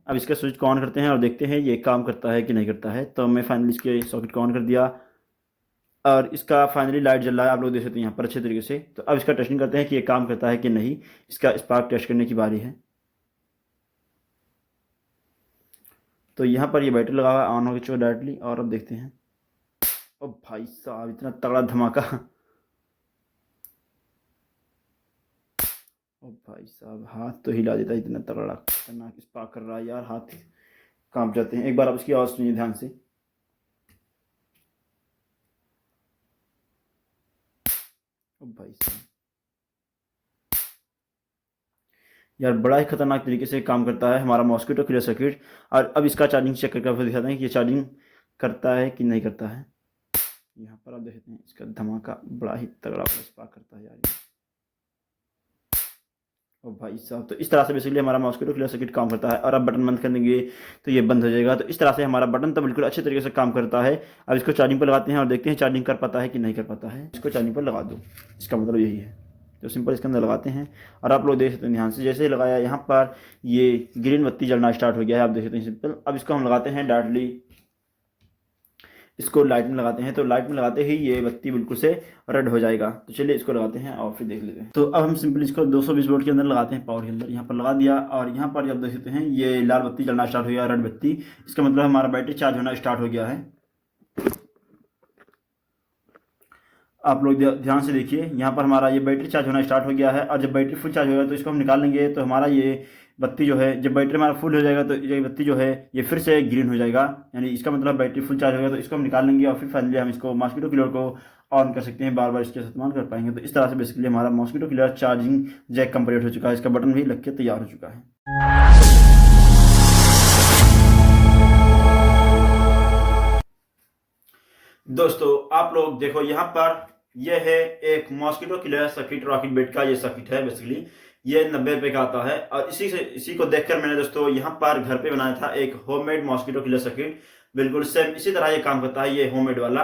अब इसका स्विच को ऑन करते हैं और देखते हैं ये काम करता है कि नहीं करता है। तो मैं फाइनली इसके सॉकेट को ऑन कर दिया और इसका फाइनली लाइट जल रहा है, आप लोग देख सकते हैं यहाँ पर अच्छे तरीके से। तो अब इसका टेस्टिंग करते हैं कि ये काम करता है कि नहीं। इसका स्पार्क टेस्ट करने की बारी है। तो यहाँ पर ये बैटरी लगा हुआ ऑन हो चुका डायरेक्टली, और अब देखते हैं। ओ भाई साहब, इतना तगड़ा धमाका। ओ भाई साहब, हाथ तो हिला देता है, इतना तगड़ा खतरनाक स्पार्क कर रहा है यार, हाथ कांप जाते हैं। एक बार आप इसकी आवाज़ सुनिए ध्यान से। ओ भाई साहब यार, बड़ा ही खतरनाक तरीके से काम करता है हमारा मॉस्किटो किलर सर्किट। और अब इसका चार्जिंग चेक करके आपको दिखाते हैं कि ये चार्जिंग करता है कि नहीं करता है। यहाँ पर आप देखते हैं इसका धमाका बड़ा ही तगड़ा स्पार्क करता है यार ये। ओ भाई साहब, तो इस तरह से बेसिकली हमारा मॉस्किटो किलर सर्किट काम करता है। और अब बटन बंद कर देंगे तो ये बंद हो जाएगा। तो इस तरह से हमारा बटन तो बिल्कुल अच्छे तरीके से काम करता है। अब इसको चार्जिंग पर लगाते हैं और देखते हैं चार्जिंग कर पाता है कि नहीं कर पाता है। इसको चार्जिंग पर लगा दो, इसका मतलब यही है। तो सिंपल इसके अंदर लगाते हैं और आप लोग देख सकते हैं ध्यान से, जैसे ही लगाया यहाँ पर ये ग्रीन बत्ती जलना स्टार्ट हो गया है, आप देख सकते हैं सिंपल। अब इसको हम लगाते हैं डायरेक्टली, इसको लाइट में लगाते हैं। तो लाइट में लगाते ही ये बत्ती बिल्कुल से रेड हो जाएगा। तो चलिए इसको लगाते हैं और फिर देख लेते हैं। तो अब हम सिंपल इसको 220 वोल्ट के अंदर लगाते हैं, पावर के अंदर। यहाँ पर लगा दिया और यहाँ पर आप देख सकते हैं ये लाल बत्ती जलना स्टार्ट हो गया, रेड बत्ती। इसका मतलब हमारा बैटरी चार्ज होना स्टार्ट हो गया है। आप लोग ध्यान से देखिए, यहाँ पर हमारा ये बैटरी चार्ज होना स्टार्ट हो गया है। और जब बैटरी फुल चार्ज होगा तो इसको हम निकाल लेंगे। तो हमारा ये बत्ती जो है, जब बैटरी हमारा फुल हो जाएगा तो ये बत्ती जो है ये फिर से ग्रीन हो जाएगा। यानी इसका मतलब बैटरी फुल चार्ज होगा। तो इसको हम निकाल लेंगे और फिर फाइनली हम इसको मॉस्किटो किलर को ऑन कर सकते हैं, बार बार इसके इस्तेमाल कर पाएंगे। तो इस तरह से बेसिकली हमारा mosquito killer charging jack complete हो चुका है। इसका बटन भी लग के तैयार हो चुका है। दोस्तों आप लोग देखो, यहाँ पर यह है एक mosquito killer circuit rocket bed का ये सर्किट है। बेसिकली ये 90 रुपये का आता है। और इसी को देखकर मैंने दोस्तों यहाँ पर घर पे बनाया था एक होममेड मॉस्किटो किलर सर्किट। बिल्कुल सेम इसी तरह ये काम करता है, ये होममेड वाला।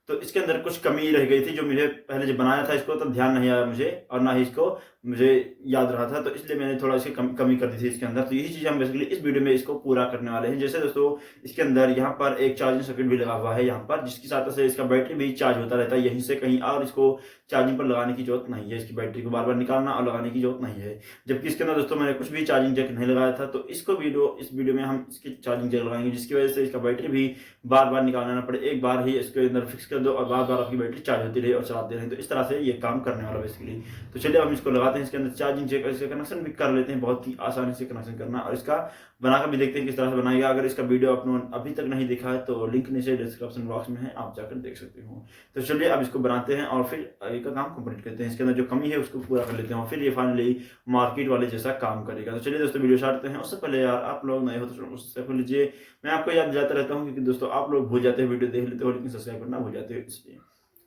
तो इसके अंदर कुछ कमी रह गई थी, जो मुझे पहले जब बनाया था इसको तब ध्यान नहीं आया मुझे, और ना ही इसको मुझे याद रहा था। तो इसलिए मैंने थोड़ा इसकी कमी कर दी थी इसके अंदर। तो यही चीज़ हम बेसिकली इस वीडियो में इसको पूरा करने वाले हैं। जैसे दोस्तों इसके अंदर यहाँ पर एक चार्जिंग सर्किट भी लगा हुआ है यहाँ पर, जिसकी सहायता से इसका बैटरी भी चार्ज होता रहता है यहीं से कहीं, और इसको चार्जिंग पर लगाने की जरूरत नहीं है। इसकी बैटरी को बार बार निकालना और लगाने की जरूरत नहीं है। जबकि इसके अंदर दोस्तों मैंने कुछ भी चार्जिंग जैक नहीं लगाया था। तो इस वीडियो में हम इसकी चार्जिंग जैक लगाएंगे, जिसकी वजह से इसका बैटरी भी बार बार निकालना ना पड़े। एक बार ही इसके अंदर फिक्स कर दो और बार बार आपकी बैटरी चार्ज होती रहे और चलाते रहे। तो इस तरह से ये काम करने वाला बेसिकली। तो चलिए हम इसको लगाते हैं, इसके अंदर चार्जिंग जैक इसका कनेक्शन भी कर लेते हैं। बहुत ही आसानी से कनेक्शन करना, और इसका बनाकर भी देखते हैं किस तरह से बनाएगा। अगर इसका वीडियो आपने अभी तक नहीं देखा है तो लिंक नीचे डिस्क्रिप्शन बॉक्स में है, आप जाकर देख सकते हो। तो चलिए अब इसको बनाते हैं और फिर आगे का काम कंप्लीट करते हैं। इसके अंदर जो कमी है उसको पूरा कर लेते हैं और फिर ये फाइनली मार्केट वाले जैसा काम करेगा। तो चलिए दोस्तों वीडियो स्टार्ट करते हैं। उससे पहले यार आप लोग नए हो तो सब्सक्राइब कर लीजिए। मैं आपको याद दिलाता रहता हूँ क्योंकि दोस्तों आप लोग भूल जाते हैं, वीडियो देख लेते हो लेकिन सब्सक्राइब करना भूल जाते हो, इसलिए।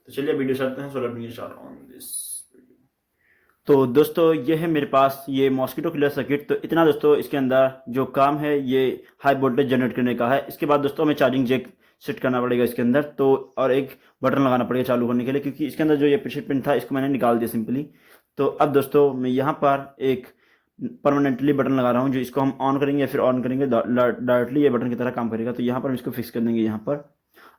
तो चलिए वीडियो स्टार्ट करते हैं। So let me start on this. तो दोस्तों ये है मेरे पास ये मॉस्किटो किलर सर्किट। तो इतना दोस्तों इसके अंदर जो काम है ये हाई वोल्टेज जनरेट करने का है। इसके बाद दोस्तों हमें चार्जिंग जैक सेट करना पड़ेगा इसके अंदर, तो और एक बटन लगाना पड़ेगा चालू करने के लिए, क्योंकि इसके अंदर जो ये पीछे पिन था इसको मैंने निकाल दिया सिंपली। तो अब दोस्तों मैं यहाँ पर एक परमानेंटली बटन लगा रहा हूँ, जो इसको हम ऑन करेंगे या फिर ऑन करेंगे डायरेक्टली ये बटन की तरह काम करेगा। तो यहाँ पर हम इसको फिक्स कर देंगे यहाँ पर,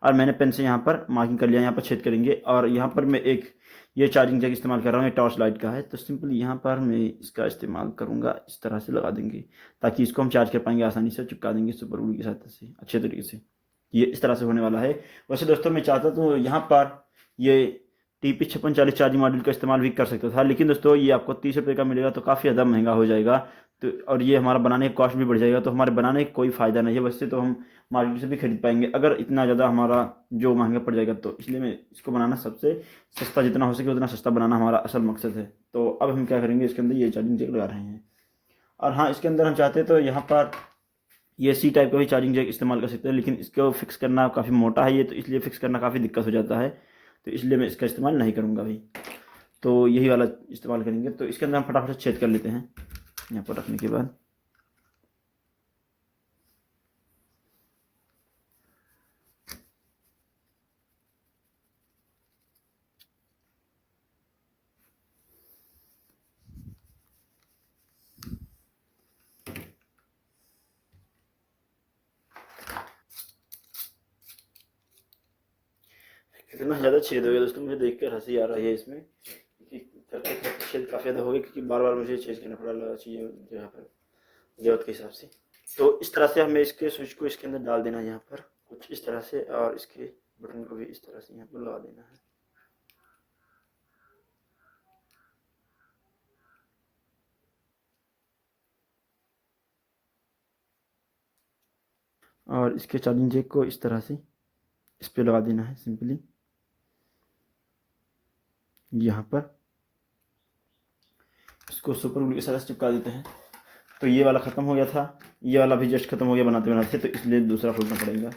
और मैंने पेन से यहाँ पर मार्किंग कर लिया, यहाँ पर छेद करेंगे। और यहाँ पर मैं एक ये चार्जिंग जैक इस्तेमाल कर रहा हूँ, ये टॉर्च लाइट का है। तो सिंपली यहाँ पर मैं इसका इस्तेमाल करूँगा, इस तरह से लगा देंगे ताकि इसको हम चार्ज कर पाएंगे आसानी से, चिपका देंगे सुपर ग्लू की सहायता से अच्छे तरीके से। ये इस तरह से होने वाला है। वैसे दोस्तों मैं चाहता तो यहाँ पर ये TP5640 चार्जिंग मॉड्यूल का इस्तेमाल भी कर सकता था, लेकिन दोस्तों ये आपको 30 रुपये का मिलेगा तो काफ़ी ज़्यादा महंगा हो जाएगा। तो और ये हमारा बनाने का कॉस्ट भी बढ़ जाएगा, तो हमारे बनाने का कोई फ़ायदा नहीं है। वैसे तो हम मार्केट से भी खरीद पाएंगे अगर इतना ज़्यादा हमारा जो महंगा पड़ जाएगा। तो इसलिए मैं इसको बनाना सबसे सस्ता जितना हो सके उतना सस्ता बनाना हमारा असल मकसद है। तो अब हम क्या करेंगे, इसके अंदर ये चार्जिंग जैक लगा रहे हैं। और हाँ, इसके अंदर हम चाहते हैं तो यहाँ पर ये C टाइप का भी चार्जिंग जैक इस्तेमाल कर सकते हैं, लेकिन इसको फिक्स करना काफ़ी मोटा है ये, तो इसलिए फिक्स करना काफ़ी दिक्कत हो जाता है। तो इसलिए मैं इसका इस्तेमाल नहीं करूँगा भाई। तो यही वाला इस्तेमाल करेंगे। तो इसके अंदर हम फटाफट से छेद कर लेते हैं यहाँ पर रखने के बाद। कितना ज़्यादा छेद हो गया दोस्तों, मुझे देख कर हंसी आ रही है इसमें कि करते करते छेद काफ़ी ज़्यादा हो गया, क्योंकि बार बार मुझे चेंज करना पड़ा चाहिए जगह पर ज़रूरत के हिसाब से। तो इस तरह से हमें इसके स्विच को इसके अंदर डाल देना है यहाँ पर कुछ इस तरह से, और इसके बटन को भी इस तरह से यहाँ पर लगा देना है। और इसके चार्जिंग जैक को इस तरह से इस पे लगा देना है सिंपली यहाँ पर। इसको सुपर ग्लू के साथ चिपका देते हैं। तो ये वाला ख़त्म हो गया था, ये वाला भी जस्ट ख़त्म हो गया बनाते बनाते, तो इसलिए दूसरा खोलना पड़ेगा।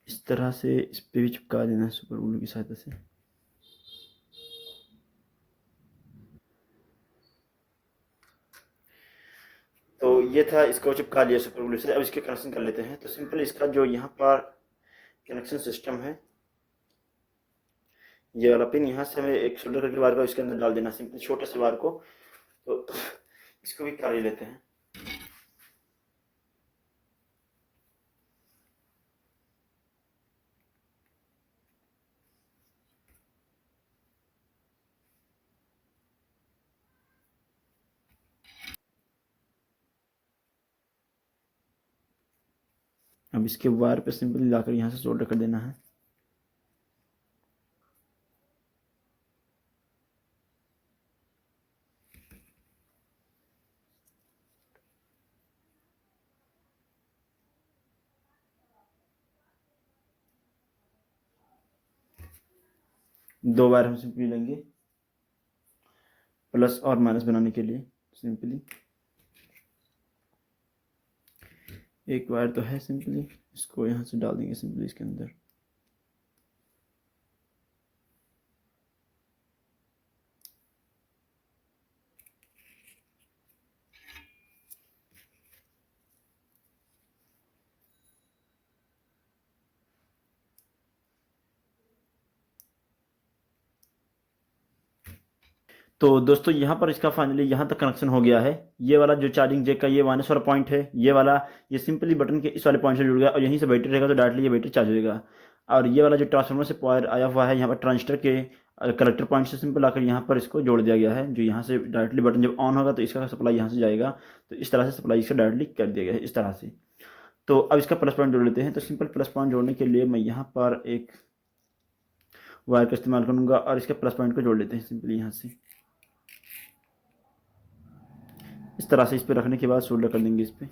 इस तरह से इस पे भी चिपका देना है सुपर ग्लू की सहायता से। तो ये था, इसको चिपका लिया सुपर ग्लू से। अब इसके कनेक्शन कर लेते हैं। तो सिंपल इसका जो यहाँ पर कनेक्शन सिस्टम है, ये वाला पिन यहाँ से हमें एक शोल्डर करके वायर को इसके अंदर डाल देना, सिंपल छोटे से वायर को। तो इसको भी कर लेते हैं। अब इसके वायर पे सिंपली लाकर यहाँ से सोल्डर कर देना है। दो वायर हम सिंपली लेंगे प्लस और माइनस बनाने के लिए। सिंपली एक वायर तो है, सिंपली इसको यहाँ से डाल देंगे सिंपली इसके अंदर। तो दोस्तों यहाँ पर इसका फाइनली यहाँ तक कनेक्शन हो गया है। ये वाला जो चार्जिंग जैक का ये माइनस वाला पॉइंट है, ये वाला ये सिंपली बटन के इस वाले पॉइंट से जुड़ गया और यहीं से बैटरी रहेगा, तो डायरेक्टली ये बैटरी चार्ज होगा। और ये वाला जो ट्रांसफार्मर से पावर आया हुआ है, यहाँ पर ट्रांजिस्टर के कलेक्टर पॉइंट से सिंपल आकर यहाँ पर इसको जोड़ दिया गया है, जो यहाँ से डायरेक्टली बटन जब ऑन होगा तो इसका सप्लाई यहाँ से जाएगा। तो इस तरह से सप्लाई इसका डायरेक्टली कर दिया गया है इस तरह से। तो अब इसका प्लस पॉइंट जोड़ लेते हैं। तो सिंपल प्लस पॉइंट जोड़ने के लिए मैं यहाँ पर एक वायर का इस्तेमाल करूँगा और इसके प्लस पॉइंट को जोड़ लेते हैं सिंपली यहाँ से। इस तरह से इस पे रखने के बाद सोल्डर कर देंगे इस पे।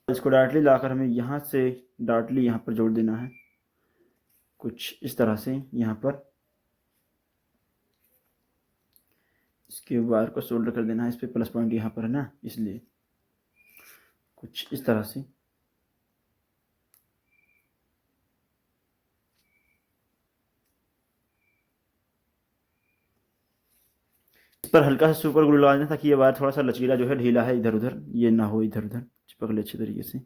इसको डायरेक्टली लाकर हमें यहाँ से डायरेक्टली यहाँ पर जोड़ देना है कुछ इस तरह से। यहाँ पर इसके वायर को सोल्डर कर देना है। इस पे प्लस पॉइंट यहाँ पर है ना, इसलिए कुछ इस तरह से। इस पर हल्का सा सुपर ग्लू लगा देना ताकि ये वायर थोड़ा सा लचीला जो है, ढीला है, इधर उधर ये ना हो, इधर उधर चिपक ले अच्छे तरीके से।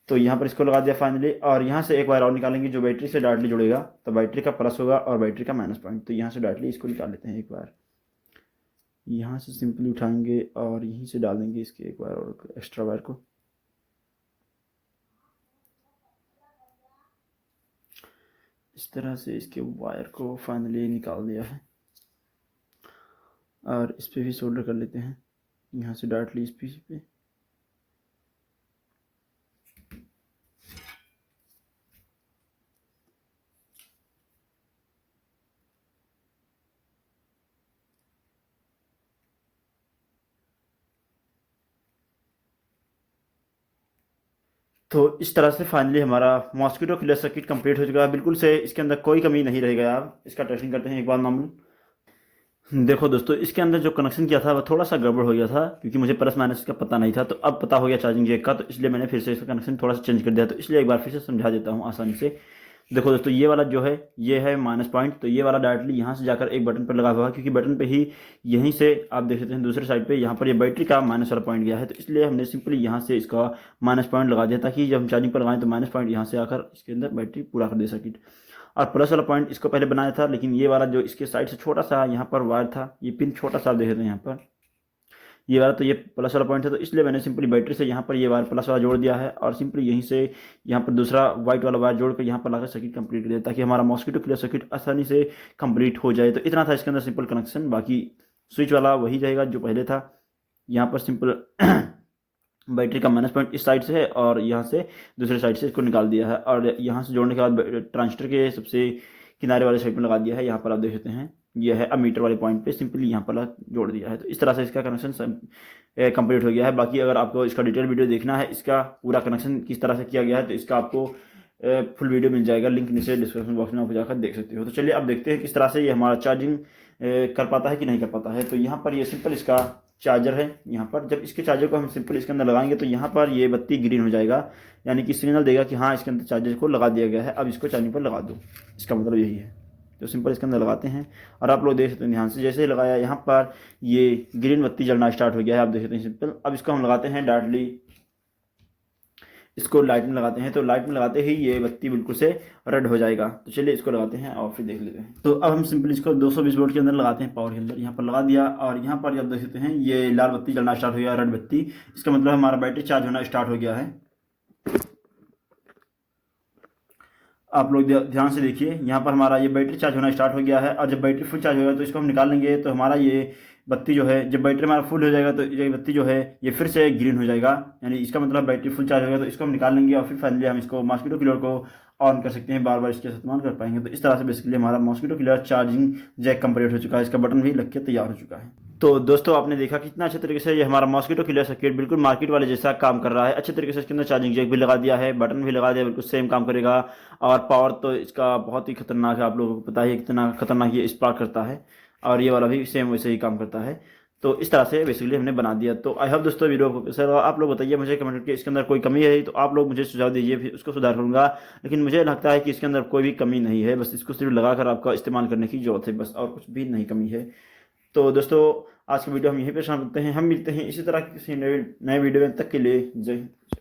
तो यहाँ पर इसको लगा दिया फाइनली। और यहाँ से एक वायर और निकालेंगे जो बैटरी से डायरेक्टली जुड़ेगा। तो बैटरी का प्लस होगा और बैटरी का माइनस पॉइंट। तो यहाँ से डायरेक्टली इसको निकाल लेते हैं एक बार। यहाँ से सिंपली उठाएंगे और यहीं से डाल देंगे इसके एक वायर और एक्स्ट्रा वायर को। इस तरह से इसके वायर को फाइनली निकाल दिया है। और इस पे भी सोल्डर कर लेते हैं यहाँ से डायरेक्टली इस पीस पे। तो इस तरह से फाइनली हमारा मॉस्किटो किलर सर्किट कंप्लीट हो चुका है बिल्कुल से। इसके अंदर कोई कमी नहीं रहेगा यार। इसका टेस्टिंग करते हैं एक बार नॉर्मल। देखो दोस्तों, इसके अंदर जो कनेक्शन किया था वो थोड़ा सा गड़बड़ हो गया था, क्योंकि मुझे प्लस माइनस का पता नहीं था। तो अब पता हो गया चार्जिंग जैक का, तो इसलिए मैंने फिर से इसका कनेक्शन थोड़ा सा चेंज कर दिया। तो इसलिए एक बार फिर से समझा देता हूँ आसानी से। देखो दोस्तों, ये वाला जो है ये है माइनस पॉइंट, तो ये वाला डायरेक्टली यहाँ से जाकर एक बटन पर लगा हुआ है, क्योंकि बटन पे ही यहीं से आप देख सकते हैं दूसरे साइड पे यहाँ पर ये बैटरी का माइनस वाला पॉइंट गया है, तो इसलिए हमने सिंपली यहाँ से इसका माइनस पॉइंट लगा दिया, ताकि जब हम चार्जिंग पर लगाएं तो माइनस पॉइंट यहाँ से आकर इसके अंदर बैटरी पूरा कर दे सर्किट। और प्लस वाला पॉइंट इसको पहले बनाया था, लेकिन ये वाला जो इसके साइड से छोटा सा यहाँ पर वायर था, ये पिन छोटा सा आप देख रहे हैं यहाँ पर, ये वाला, तो ये प्लस वाला पॉइंट है, तो इसलिए मैंने सिंपली बैटरी से यहाँ पर ये वायर प्लस वाला जोड़ दिया है, और सिंपली यहीं से यहाँ पर दूसरा वाइट वाला वायर जोड़ कर यहाँ पर लाकर सर्किट कंप्लीट कर दिया, ताकि हमारा मॉस्किटो किलर सर्किट आसानी से कंप्लीट हो जाए। तो इतना था इसके अंदर सिंपल कनेक्शन, बाकी स्विच वाला वही रहेगा जो पहले था। यहाँ पर सिंपल बैटरी का माइनस पॉइंट इस साइड से है, और यहाँ से दूसरे साइड से इसको निकाल दिया है, और यहाँ से जोड़ने के बाद ट्रांजिस्टर के सबसे किनारे वाले साइड में लगा दिया है। यहाँ पर आप देख सकते हैं ये है अमीटर वाले पॉइंट पे सिंपली यहाँ पर जोड़ दिया है। तो इस तरह से इसका कनेक्शन कंप्लीट हो गया है। बाकी अगर आपको इसका डिटेल वीडियो देखना है, इसका पूरा कनेक्शन किस तरह से किया गया है, तो इसका आपको फुल वीडियो मिल जाएगा, लिंक नीचे डिस्क्रिप्शन बॉक्स में आप जाकर देख सकते हो। तो चलिए अब देखते हैं किस तरह से ये हमारा चार्जिंग कर पाता है कि नहीं कर पाता है। तो यहाँ पर ये सिंपल इसका चार्जर है। यहाँ पर जब इसके चार्जर को हम सिंपल इसके अंदर लगाएंगे तो यहाँ पर ये बत्ती ग्रीन हो जाएगा, यानी कि सिग्नल देगा कि हाँ इसके अंदर चार्जर को लगा दिया गया है, अब इसको चार्जिंग पर लगा दो, इसका मतलब यही है। तो सिंपल इसके अंदर लगाते हैं, और आप लोग देख सकते हैं ध्यान से, जैसे ही लगाया यहाँ पर ये ग्रीन बत्ती जलना स्टार्ट हो गया है, आप देख सकते हैं सिंपल। अब इसको हम लगाते हैं डायरेक्टली, इसको लाइट में लगाते हैं, तो लाइट में लगाते ही ये बत्ती बिल्कुल से रेड हो जाएगा। तो चलिए इसको लगाते हैं और फिर देख लेते हैं। तो अब हम सिंपल इसको 220 वोल्ट के अंदर लगाते हैं, पावर के अंदर यहाँ पर लगा दिया, और यहाँ पर आप देख सकते हैं ये लाल बत्ती जलना स्टार्ट हो गया, रेड बत्ती, इसका मतलब हमारा बैटरी चार्ज होना स्टार्ट हो गया है। आप लोग ध्यान से देखिए, यहाँ पर हमारा ये बैटरी चार्ज होना स्टार्ट हो गया है, और जब बैटरी फुल चार्ज होगा तो इसको हम निकाल लेंगे, तो हमारा ये बत्ती जो है, जब बैटरी हमारा फुल हो जाएगा तो ये बत्ती जो है ये फिर से ग्रीन हो जाएगा, यानी इसका मतलब बैटरी फुल चार्ज होगा। तो इसको हम निकाल लेंगे, और फिर फाइनली हम इसको मॉस्किटो किलर को ऑन कर सकते हैं, बार बार इसके इस्तेमाल कर पाएंगे। तो इस तरह से बेसिकली हमारा mosquito killer charging jack complete हो चुका है, इसका बटन भी लग के तैयार हो चुका है। तो दोस्तों आपने देखा कितना अच्छे तरीके से ये हमारा मॉस्किटो किलर सर्किट बिल्कुल मार्केट वाले जैसा काम कर रहा है। अच्छे तरीके से इसके अंदर चार्जिंग जैक भी लगा दिया है, बटन भी लगा दिया, बिल्कुल सेम काम करेगा। और पावर तो इसका बहुत ही खतरनाक है, आप लोगों को पता है कितना खतरनाक ये स्पार्क करता है, और ये वाला भी सेम वैसे ही काम करता है। तो इस तरह से बेसिकली हमने बना दिया। तो आई होप दोस्तों वीडियो को सर आप लोग बताइए मुझे कमेंट करके, इसके अंदर कोई कमी है तो आप लोग मुझे सुझाव दीजिए, फिर उसको सुधार करूँगा। लेकिन मुझे लगता है कि इसके अंदर कोई भी कमी नहीं है, बस इसको सिर्फ लगाकर आपका इस्तेमाल करने की जरूरत है, बस, और कुछ भी नहीं कमी है। तो दोस्तों आज की वीडियो हम यहीं पर समाप्त करते हैं, हम मिलते हैं इसी तरह किसी नए वीडियो में, तक के लिए जय हिंद।